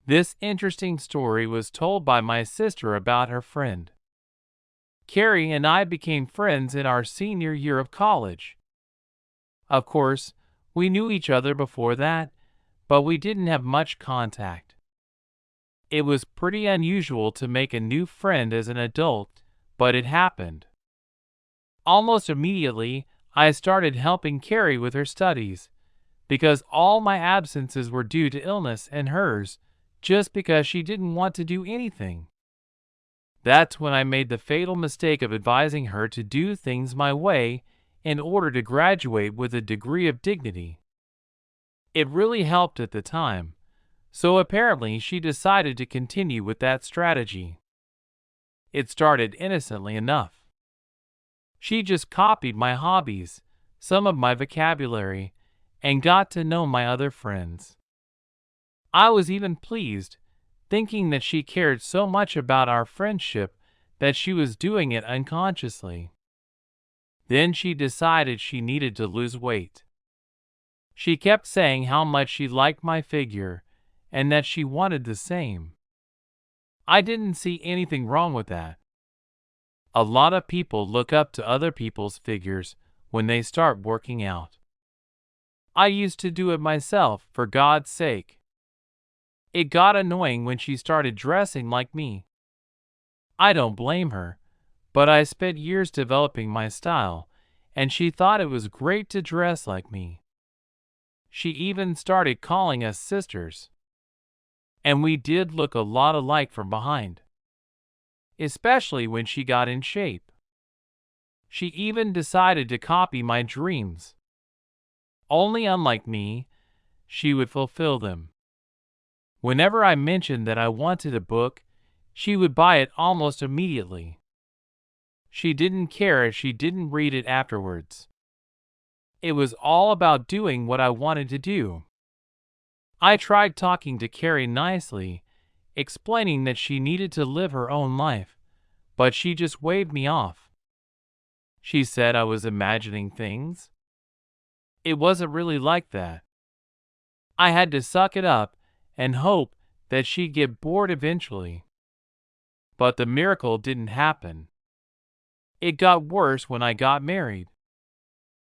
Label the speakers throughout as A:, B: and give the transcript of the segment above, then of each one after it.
A: This interesting story was told by my sister about her friend. Carrie and I became friends in our senior year of college. Of course, we knew each other before that, but we didn't have much contact. It was pretty unusual to make a new friend as an adult, but it happened. Almost immediately, I started helping Carrie with her studies, because all my absences were due to illness and hers, just because she didn't want to do anything. That's when I made the fatal mistake of advising her to do things my way in order to graduate with a degree of dignity. It really helped at the time, so apparently she decided to continue with that strategy. It started innocently enough. She just copied my hobbies, some of my vocabulary, and got to know my other friends. I was even pleased, thinking that she cared so much about our friendship that she was doing it unconsciously. Then she decided she needed to lose weight. She kept saying how much she liked my figure and that she wanted the same. I didn't see anything wrong with that. A lot of people look up to other people's figures when they start working out. I used to do it myself, for God's sake. It got annoying when she started dressing like me. I don't blame her, but I spent years developing my style, and she thought it was great to dress like me. She even started calling us sisters. And we did look a lot alike from behind, especially when she got in shape. She even decided to copy my dreams. Only unlike me, she would fulfill them. Whenever I mentioned that I wanted a book, she would buy it almost immediately. She didn't care if she didn't read it afterwards. It was all about doing what I wanted to do. I tried talking to Carrie nicely, explaining that she needed to live her own life, but she just waved me off. She said I was imagining things. It wasn't really like that. I had to suck it up and hope that she'd get bored eventually. But the miracle didn't happen. It got worse when I got married.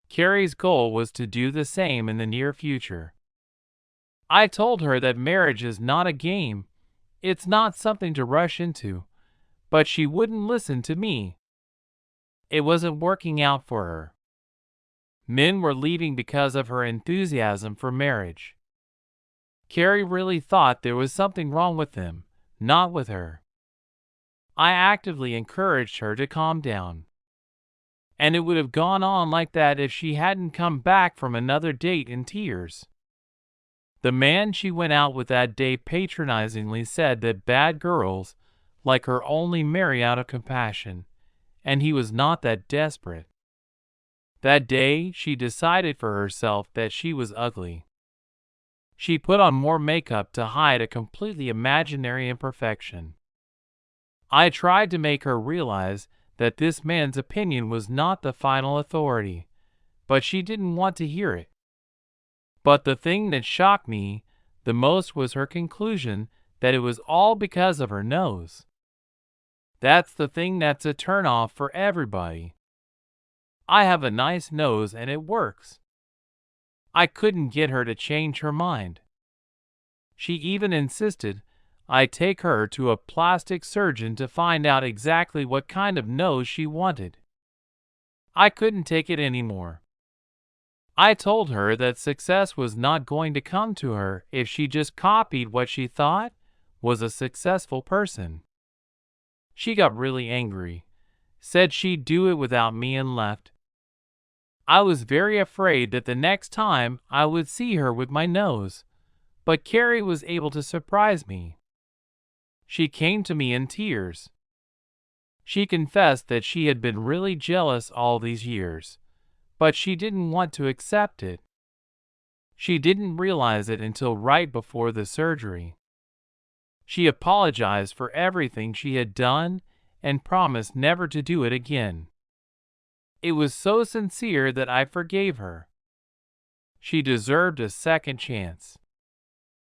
A: Carrie's goal was to do the same in the near future. I told her that marriage is not a game, it's not something to rush into, but she wouldn't listen to me. It wasn't working out for her. Men were leaving because of her enthusiasm for marriage. Carrie really thought there was something wrong with them, not with her. I actively encouraged her to calm down. And it would have gone on like that if she hadn't come back from another date in tears. The man she went out with that day patronizingly said that bad girls like her only marry out of compassion, and he was not that desperate. That day, she decided for herself that she was ugly. She put on more makeup to hide a completely imaginary imperfection. I tried to make her realize that this man's opinion was not the final authority, but she didn't want to hear it. But the thing that shocked me the most was her conclusion that it was all because of her nose. That's the thing that's a turnoff for everybody. I have a nice nose and it works. I couldn't get her to change her mind. She even insisted I take her to a plastic surgeon to find out exactly what kind of nose she wanted. I couldn't take it anymore. I told her that success was not going to come to her if she just copied what she thought was a successful person. She got really angry, said she'd do it without me, and left. I was very afraid that the next time I would see her with my nose, but Carrie was able to surprise me. She came to me in tears. She confessed that she had been really jealous all these years, but she didn't want to accept it. She didn't realize it until right before the surgery. She apologized for everything she had done and promised never to do it again. It was so sincere that I forgave her. She deserved a second chance.